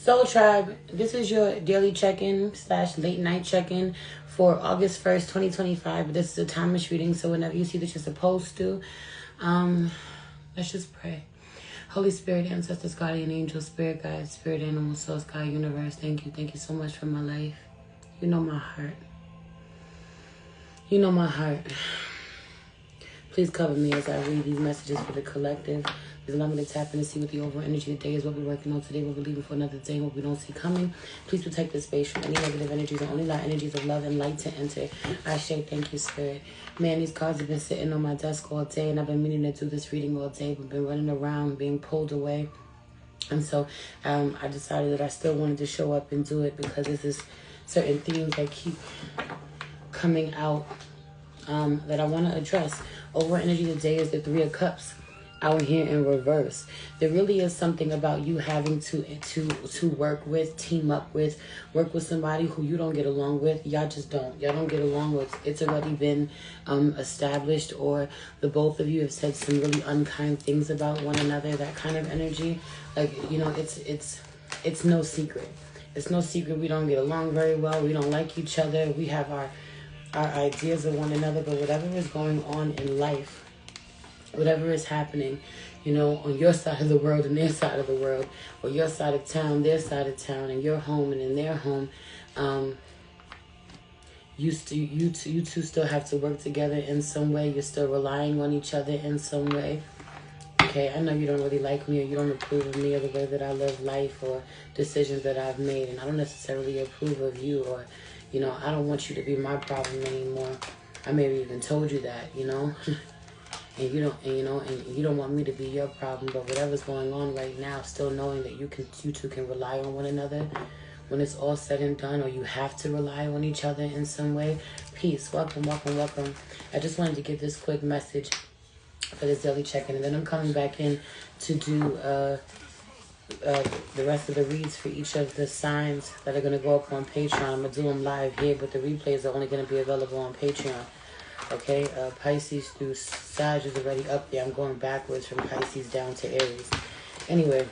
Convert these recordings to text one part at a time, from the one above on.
Soul Tribe, this is your daily check-in / late night check-in for August 1st, 2025. This is a timeless reading, so whenever you see that you're supposed to, let's just pray. Holy Spirit, ancestors, guardian angel, spirit guide, spirit animal, source, God, universe, thank you so much for my life. You know my heart. You know my heart. Please cover me as I read these messages for the collective. Please allow me to tap in and see what the overall energy of the day is, what we're working on today, what we're leaving for another day, what we don't see coming. Please protect this space from any negative energies and only allow energies of love and light to enter. I say thank you, Spirit. Man, these cards have been sitting on my desk all day, and I've been meaning to do this reading all day, but been running around, being pulled away. And so I decided that I still wanted to show up and do it because there's this certain themes that keep coming out that I want to address. Overall energy today is the Three of Cups out here in reverse. There really is something about you having to work with, team up with, work with somebody who you don't get along with. Y'all just don't. Y'all don't get along with. It's already been established, or the both of you have said some really unkind things about one another. That kind of energy, like, you know, it's no secret. It's no secret we don't get along very well. We don't like each other. We have our ideas of one another, but whatever is going on in life, whatever is happening, you know, on your side of the world and their side of the world, or your side of town, their side of town, and your home and in their home, you two still have to work together in some way. You're still relying on each other in some way. Okay, I know you don't really like me, or you don't approve of me or the way that I live life or decisions that I've made, and I don't necessarily approve of you, or, you know, I don't want you to be my problem anymore. I maybe even told you that, you know. And you don't want me to be your problem, but whatever's going on right now, still knowing that you two can rely on one another when it's all said and done, or you have to rely on each other in some way. Peace. Welcome. I just wanted to give this quick message for this daily check-in, and then I'm coming back in to do the rest of the reads for each of the signs that are going to go up on Patreon. I'm going to do them live here, but the replays are only going to be available on Patreon. Okay, Pisces through Sag is already up there. I'm going backwards from Pisces down to Aries. Anyway,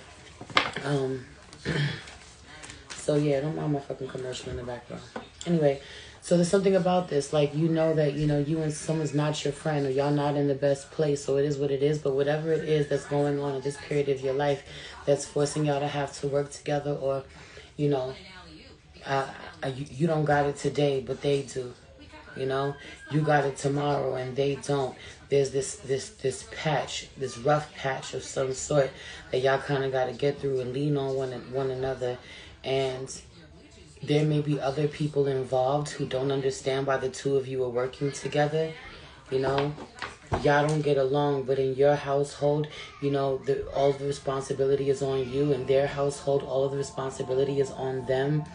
so yeah, don't mind my fucking commercial in the background. Anyway, so there's something about this, like, you know that, you know, you and someone's not your friend, or y'all not in the best place, so it is what it is. But whatever it is that's going on in this period of your life that's forcing y'all to have to work together, or, you know, you don't got it today, but they do. You know, you got it tomorrow and they don't. There's this patch, this rough patch of some sort that y'all kind of got to get through and lean on one another. And there may be other people involved who don't understand why the two of you are working together. You know, y'all don't get along, but in your household, you know, all the responsibility is on you. In their household, all of the responsibility is on them.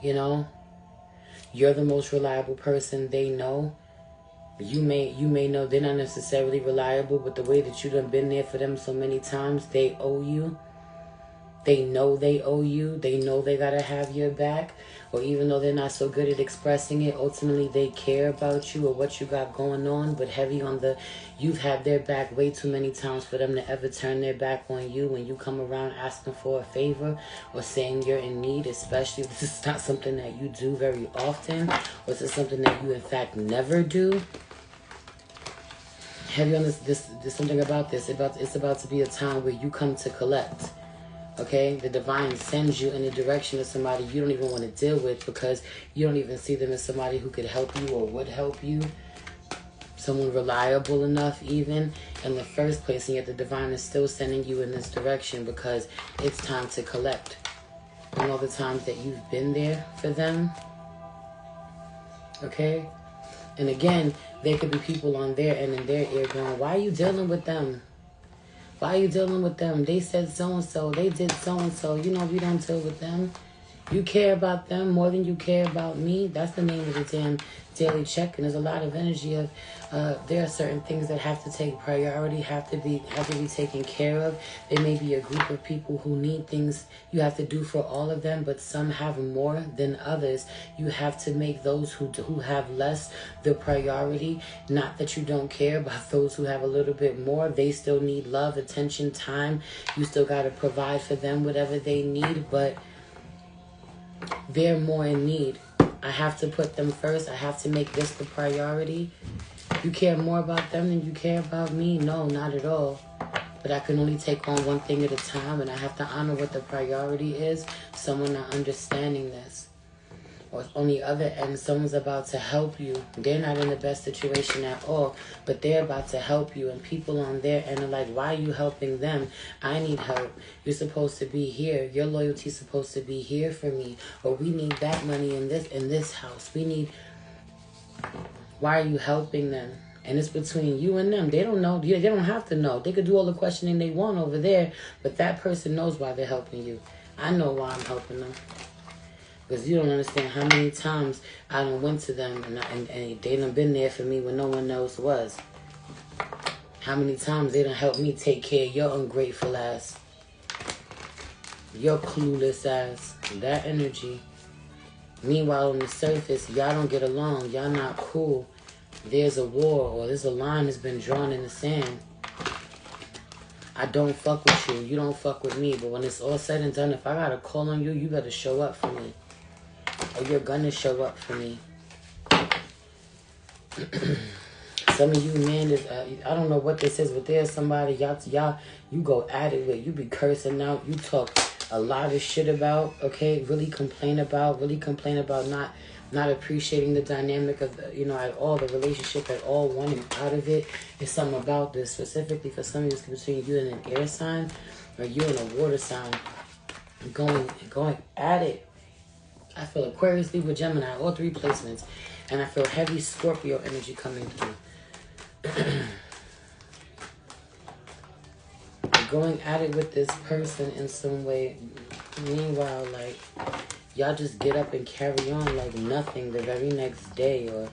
You know, you're the most reliable person they know. You may know they're not necessarily reliable, but the way that you done been there for them so many times, they owe you. They know they owe you. They know they gotta have your back. Or even though they're not so good at expressing it, ultimately they care about you or what you got going on. But heavy on you've had their back way too many times for them to ever turn their back on you when you come around asking for a favor or saying you're in need, especially if this is not something that you do very often, or this is something that you in fact never do. Heavy on this, there's something about this. It's about to be a time where you come to collect. Okay, the divine sends you in the direction of somebody you don't even want to deal with, because you don't even see them as somebody who could help you or would help you. Someone reliable enough even in the first place, and yet the divine is still sending you in this direction because it's time to collect. And all the times that you've been there for them. Okay? And again, there could be people on their end in their ear going, why are you dealing with them? Why are you dealing with them? They said so-and-so. They did so-and-so. You know, we don't deal with them. You care about them more than you care about me. That's the name of the damn daily check. And there's a lot of energy of there are certain things that have to take priority, have to be taken care of. There may be a group of people who need things you have to do for all of them, but some have more than others. You have to make those who have less the priority. Not that you don't care about those who have a little bit more. They still need love, attention, time. You still got to provide for them whatever they need, but they're more in need. I have to put them first. I have to make this the priority. You care more about them than you care about me? No, not at all. But I can only take on one thing at a time, and I have to honor what the priority is. Someone not understanding this. Or on the other end, someone's about to help you. They're not in the best situation at all, but they're about to help you. And people on their end are like, why are you helping them? I need help. You're supposed to be here. Your loyalty's supposed to be here for me. Or we need that money in this house. We need... Why are you helping them? And it's between you and them. They don't know. They don't have to know. They could do all the questioning they want over there, but that person knows why they're helping you. I know why I'm helping them. Because you don't understand how many times I done went to them and they done been there for me when no one else was. How many times they done helped me take care of your ungrateful ass. Your clueless ass. That energy. Meanwhile, on the surface, y'all don't get along. Y'all not cool. There's a war or there's a line that's been drawn in the sand. I don't fuck with you. You don't fuck with me. But when it's all said and done, if I gotta call on you, you better show up for me. Or you're gonna show up for me. Some of you men, I don't know what this is, but there's somebody y'all you go at it with. You be cursing out. You talk a lot of shit about. Okay, really complain about not appreciating the dynamic of at all, the relationship at all, wanting out of it. There's something about this specifically for some of you. It's between you and an air sign, or you and a water sign. Going at it. I feel Aquarius, Libra, Gemini, all three placements. And I feel heavy Scorpio energy coming through. Going at it with this person in some way. Meanwhile, like, y'all just get up and carry on like nothing the very next day. Or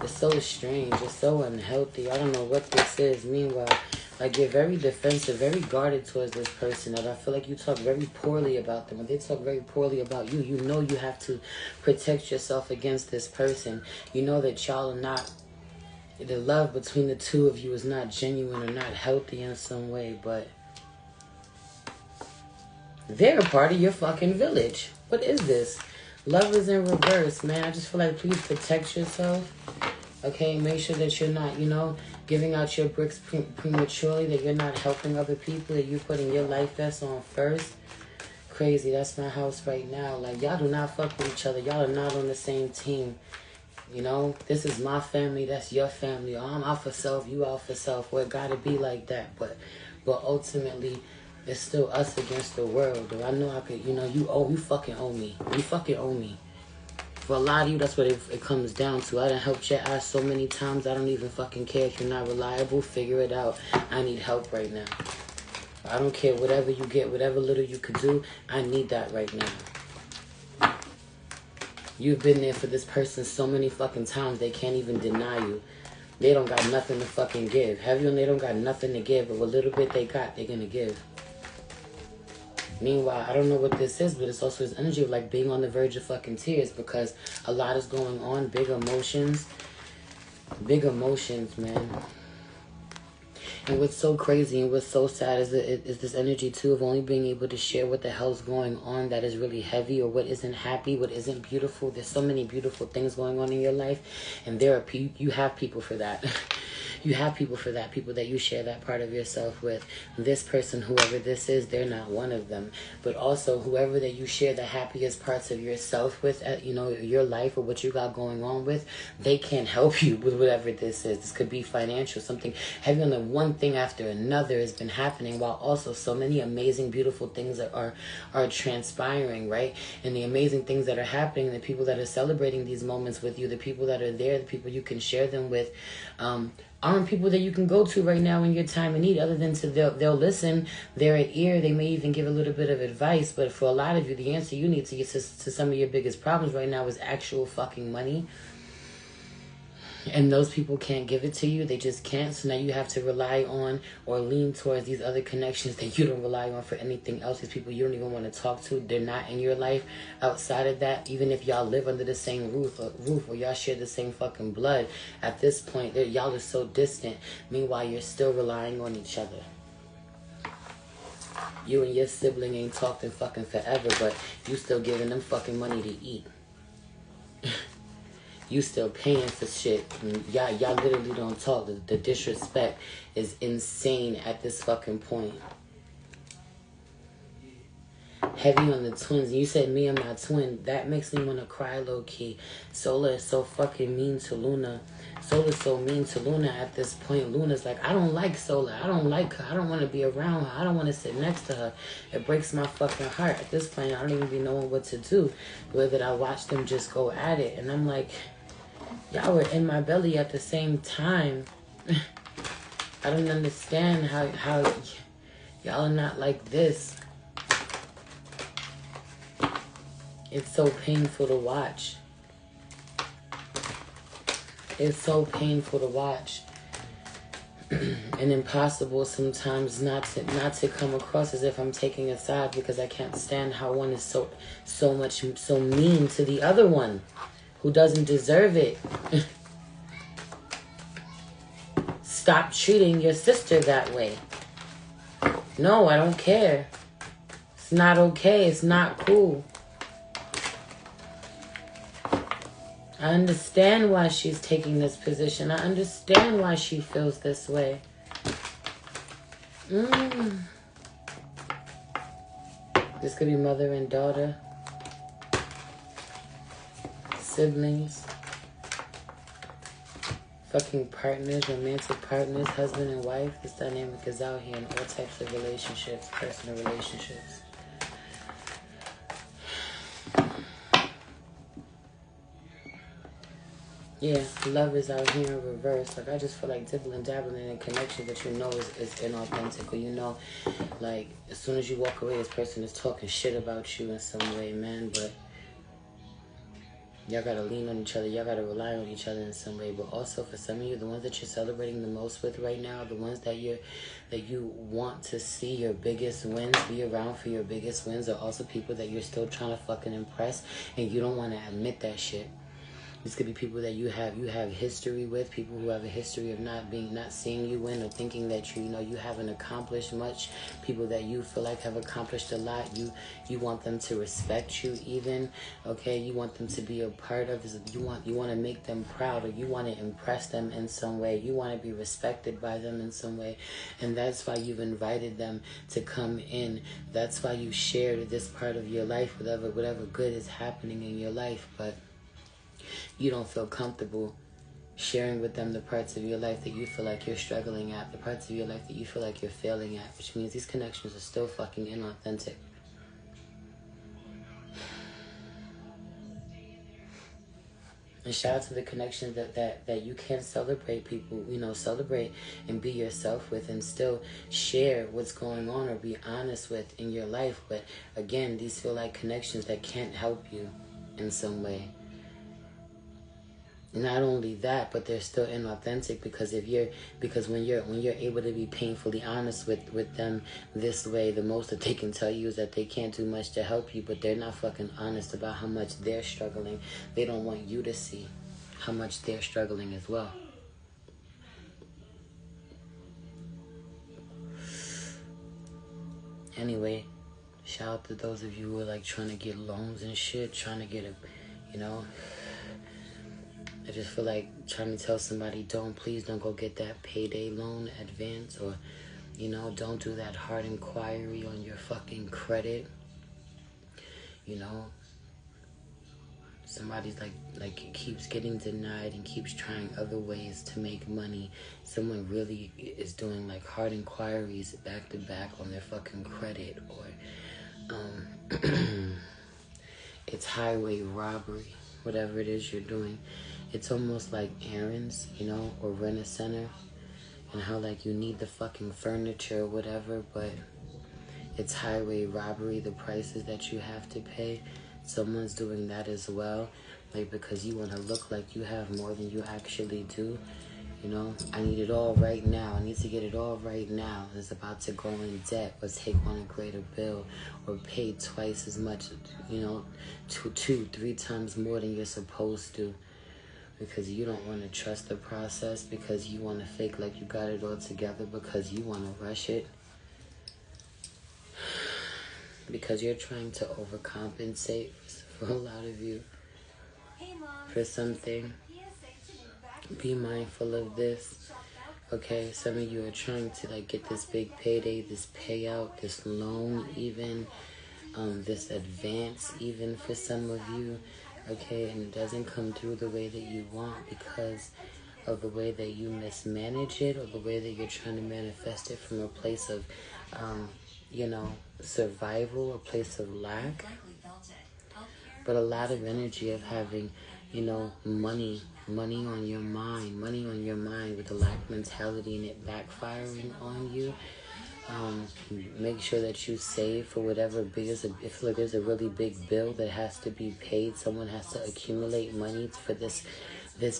it's so strange. It's so unhealthy. I don't know what this is. Meanwhile, like, you're very defensive, very guarded towards this person. And I feel like you talk very poorly about them. When they talk very poorly about you, you know you have to protect yourself against this person. You know that y'all are not... The love between the two of you is not genuine or not healthy in some way. But they're a part of your fucking village. What is this? Love is in reverse, man. I just feel like, please protect yourself. Okay, make sure that you're not, giving out your bricks prematurely, that you're not helping other people, that you're putting your life vest on first. Crazy, that's my house right now. Like, y'all do not fuck with each other. Y'all are not on the same team. This is my family, that's your family. I'm out for self, you out for self. Well, it gotta be like that. But ultimately, it's still us against the world. Though I know I could, you fucking owe me. You fucking owe me. For a lot of you, that's what it comes down to. I done helped your ass so many times, I don't even fucking care if you're not reliable. Figure it out. I need help right now. I don't care whatever you get, whatever little you could do. I need that right now. You've been there for this person so many fucking times, they can't even deny you. They don't got nothing to fucking give. Have you and they don't got nothing to give, but what little bit they got, they're gonna give. Meanwhile, I don't know what this is, but it's also his energy of like being on the verge of fucking tears because a lot is going on. Big emotions, man. And what's so crazy and what's so sad is this energy too of only being able to share what the hell's going on that is really heavy, or what isn't happy, what isn't beautiful. There's so many beautiful things going on in your life, and you have people for that. You have people for that, people that you share that part of yourself with. This person, whoever this is, they're not one of them. But also, whoever that you share the happiest parts of yourself with, your life or what you got going on with, they can't help you with whatever this is. This could be financial, something heavy on the one thing after another has been happening, while also so many amazing, beautiful things that are transpiring, right? And the amazing things that are happening, the people that are celebrating these moments with you, the people that are there, the people you can share them with, aren't people that you can go to right now in your time of need, other than to they'll listen, they're at ear, they may even give a little bit of advice. But for a lot of you, the answer you need to get to some of your biggest problems right now is actual fucking money. And those people can't give it to you. They just can't. So now you have to rely on or lean towards these other connections that you don't rely on for anything else. These people you don't even want to talk to. They're not in your life. Outside of that, even if y'all live under the same roof or y'all share the same fucking blood, at this point, y'all are so distant. Meanwhile, you're still relying on each other. You and your sibling ain't talked in fucking forever, but you still giving them fucking money to eat. You still paying for shit. Y'all literally don't talk. The disrespect is insane at this fucking point. Heavy on the twins. You said me and my twin. That makes me want to cry low key. Solar is so fucking mean to Luna. Solar's so mean to Luna at this point. Luna's like, I don't like Solar. I don't like her. I don't want to be around her. I don't want to sit next to her. It breaks my fucking heart. At this point, I don't even be knowing what to do. The way that I watch them just go at it. And I'm like, y'all were in my belly at the same time. I don't understand how y'all are not like this. It's so painful to watch. It's so painful to watch. And impossible sometimes not to come across as if I'm taking a side, because I can't stand how one is so mean to the other one who doesn't deserve it. Stop treating your sister that way. No, I don't care. It's not okay. It's not cool. I understand why she's taking this position. I understand why she feels this way. This could be mother and daughter. Siblings. Fucking partners, romantic partners, husband and wife. This dynamic is out here in all types of relationships, personal relationships. Yeah, love is out here in reverse. Like, I just feel like dibbling, dabbling in a connection that you know is inauthentic. Or you know, like, as soon as you walk away, this person is talking shit about you in some way, man. But y'all gotta lean on each other. Y'all gotta rely on each other in some way. But also, for some of you, the ones that you're celebrating the most with right now, the ones that you want to see your biggest wins, be around for your biggest wins, are also people that you're still trying to fucking impress, and you don't want to admit that shit. This could be people that you have history with, people who have a history of not seeing you win, or thinking that you haven't accomplished much. People that you feel like have accomplished a lot. You want them to respect you even, okay? You want them to be a part of this. You want to make them proud, or you want to impress them in some way. You want to be respected by them in some way. And that's why you've invited them to come in. That's why you shared this part of your life, whatever good is happening in your life. But you don't feel comfortable sharing with them the parts of your life that you feel like you're struggling at, the parts of your life that you feel like you're failing at, which means these connections are still fucking inauthentic. And shout out to the connections that you can celebrate people, celebrate and be yourself with, and still share what's going on or be honest with in your life. But again, these feel like connections that can't help you in some way. Not only that, but they're still inauthentic, because when you're able to be painfully honest with them this way, the most that they can tell you is that they can't do much to help you, but they're not fucking honest about how much they're struggling. They don't want you to see how much they're struggling as well. Anyway, shout out to those of you who are like trying to get loans and shit, trying to get I just feel like trying to tell somebody, please don't go get that payday loan advance, or, don't do that hard inquiry on your fucking credit. Somebody's like keeps getting denied and keeps trying other ways to make money. Someone really is doing like hard inquiries back to back on their fucking credit, or it's highway robbery, whatever it is you're doing. It's almost like errands, or rent a center. and how like you need the fucking furniture or whatever, but it's highway robbery, the prices that you have to pay. Someone's doing that as well, like because you want to look like you have more than you actually do. You know, I need it all right now. I need to get it all right now. It's about to go in debt or take on a greater bill or pay twice as much, you know, two, 3 times more than you're supposed to, because you don't want to trust the process, because you want to fake like you got it all together, because you want to rush it, because you're trying to overcompensate for a lot of you for something. Be mindful of this, okay? Some of you are trying to like get this big payday, this payout, this loan even, this advance even for some of you, okay? And it doesn't come through the way that you want because of the way that you mismanage it, or the way that you're trying to manifest it from a place of, you know, survival, a place of lack. But a lot of energy of having, you know, money on your mind with the lack mentality and it backfiring on you. Make sure that you save for whatever if like there's a really big bill that has to be paid, someone has to accumulate money for this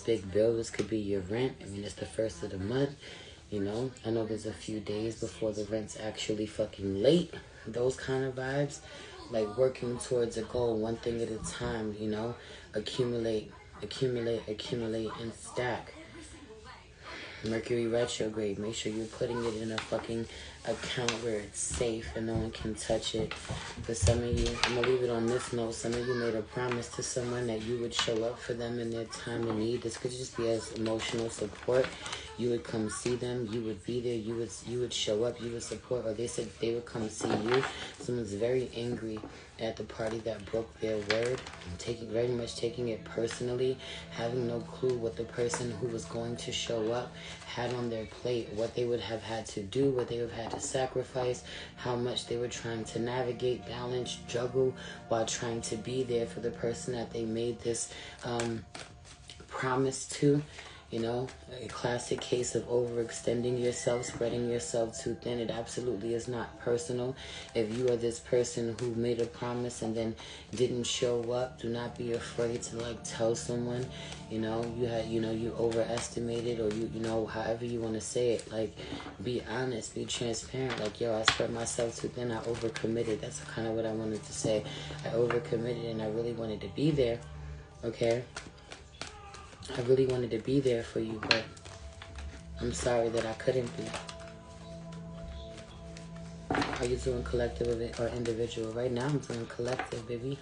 big bill. This could be your rent. I mean, it's the first of the month, you know. I know there's a few days before the rent's actually fucking late. Those kind of vibes, like working towards a goal, one thing at a time, you know. Accumulate, and stack. Mercury retrograde. Make sure you're putting it in a fucking account where it's safe and no one can touch it. For some of you, I'm going to leave it on this note. Some of you made a promise to someone that you would show up for them in their time of need. This could just be as emotional support. You would come see them. You would be there. You would show up. You would support. Or they said they would come see you. Someone's very angry at the party that broke their word. Very much taking it personally. Having no clue what the person who was going to show up had on their plate. What they would have had to do. What they would have had to sacrifice. How much they were trying to navigate, balance, juggle while trying to be there for the person that they made this promise to. You know, a classic case of overextending yourself, spreading yourself too thin. It absolutely is not personal. If you are this person who made a promise and then didn't show up, do not be afraid to like tell someone, you know, you overestimated, or you know, however you want to say it. Like, be honest, be transparent. Like, yo, I spread myself too thin. I overcommitted. That's kind of what I wanted to say. I overcommitted and I really wanted to be there. Okay. I really wanted to be there for you, but I'm sorry that I couldn't be. Are you doing collective or individual? Right now I'm doing collective, baby.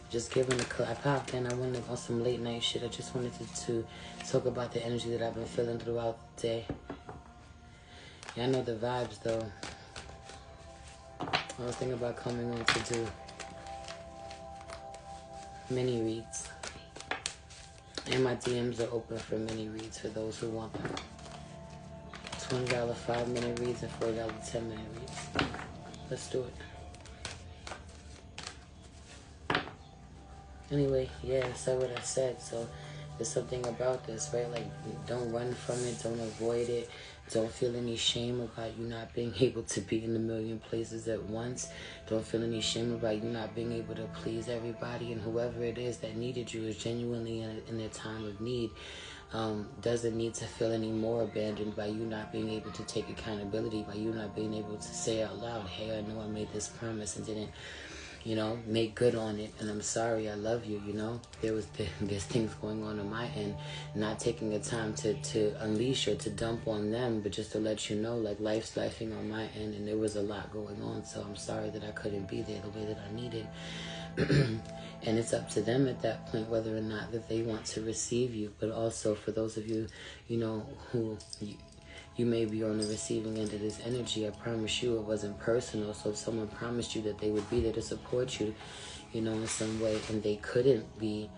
Just giving I popped in. I wanted on some late night shit. I just wanted to talk about the energy that I've been feeling throughout the day. Yeah, I know the vibes though. I was thinking about coming on to do mini reads. And my DMs are open for mini reads for those who want them. $20 5-minute reads and $4 10-minute reads. Let's do it. Anyway, yeah, I said what I said. So there's something about this, right? Like, don't run from it. Don't avoid it. Don't feel any shame about you not being able to be in a million places at once. Don't feel any shame about you not being able to please everybody. And whoever it is that needed you is genuinely in their time of need. Doesn't need to feel any more abandoned by you not being able to take accountability, by you not being able to say out loud, hey, I know I made this promise and didn't, you know, make good on it, and I'm sorry, I love you, you know. There's things going on my end, not taking the time to unleash or to dump on them, but just to let you know, like, life's lifing on my end, and there was a lot going on, so I'm sorry that I couldn't be there the way that I needed. And it's up to them at that point whether or not that they want to receive you. But also for those of you, you know, who you may be on the receiving end of this energy, I promise you it wasn't personal. So if someone promised you that they would be there to support you, you know, in some way, and they couldn't be,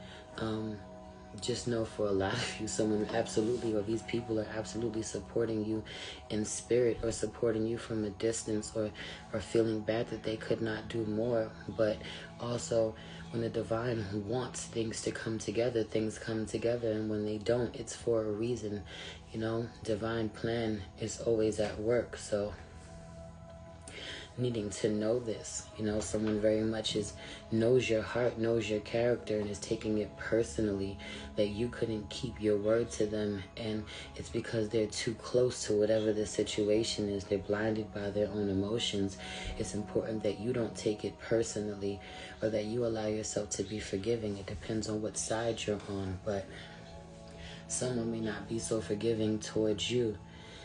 just know for a lot of you, someone absolutely, or these people are absolutely supporting you in spirit, or supporting you from a distance, or feeling bad that they could not do more. But also, when the divine wants things to come together, things come together. And when they don't, it's for a reason. You know, divine plan is always at work. So needing to know this, you know, someone very much knows your heart, knows your character, and is taking it personally that you couldn't keep your word to them. And it's because they're too close to whatever the situation is. They're blinded by their own emotions. It's important that you don't take it personally, or that you allow yourself to be forgiving. It depends on what side you're on, but someone may not be so forgiving towards you.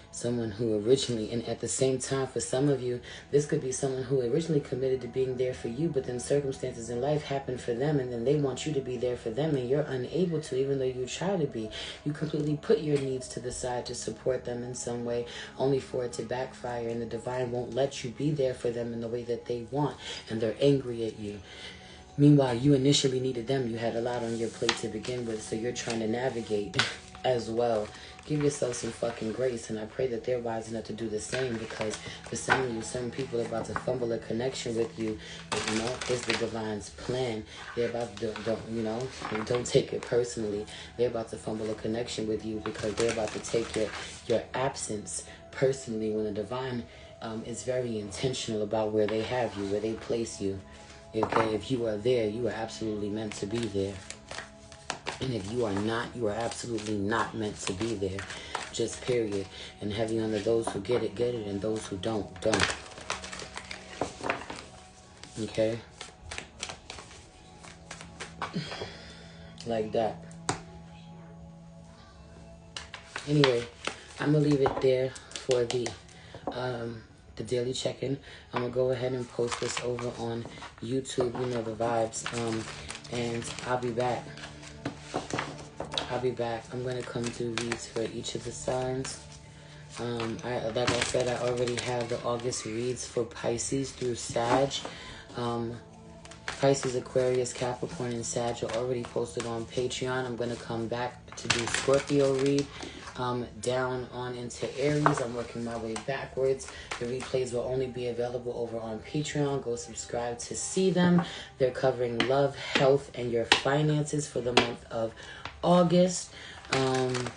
Someone who originally, and at the same time, for some of you, this could be someone who originally committed to being there for you, but then circumstances in life happen for them, and then they want you to be there for them, and you're unable to, even though you try to be. You completely put your needs to the side to support them in some way, only for it to backfire, and the divine won't let you be there for them in the way that they want, and they're angry at you. Meanwhile, you initially needed them. You had a lot on your plate to begin with, so you're trying to navigate as well. Give yourself some fucking grace, and I pray that they're wise enough to do the same, because for some of you, some people are about to fumble a connection with you. But, you know, it's the divine's plan. They're about to, don't take it personally. They're about to fumble a connection with you because they're about to take your absence personally, when the divine is very intentional about where they have you, where they place you. Okay, if you are there, you are absolutely meant to be there. And if you are not, you are absolutely not meant to be there. Just period. And heavy under those who get it, and those who don't. Okay? Like that. Anyway, I'm going to leave it there for the daily check-in. I'm going to go ahead and post this over on YouTube. You know the vibes. And I'll be back. I'm going to come do reads for each of the signs. Like I said, I already have the August reads for Pisces through Sag. Pisces, Aquarius, Capricorn, and Sag are already posted on Patreon. I'm going to come back to do Scorpio read. Down on into Aries. I'm working my way backwards. The replays will only be available over on Patreon. Go subscribe to see them. They're covering love, health, and your finances for the month of August. Come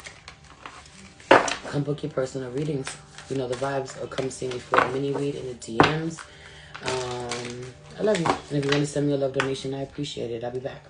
book your personal readings. You know the vibes. Or come see me for a mini read in the DMs. I love you. And if you want to send me a love donation, I appreciate it. I'll be back.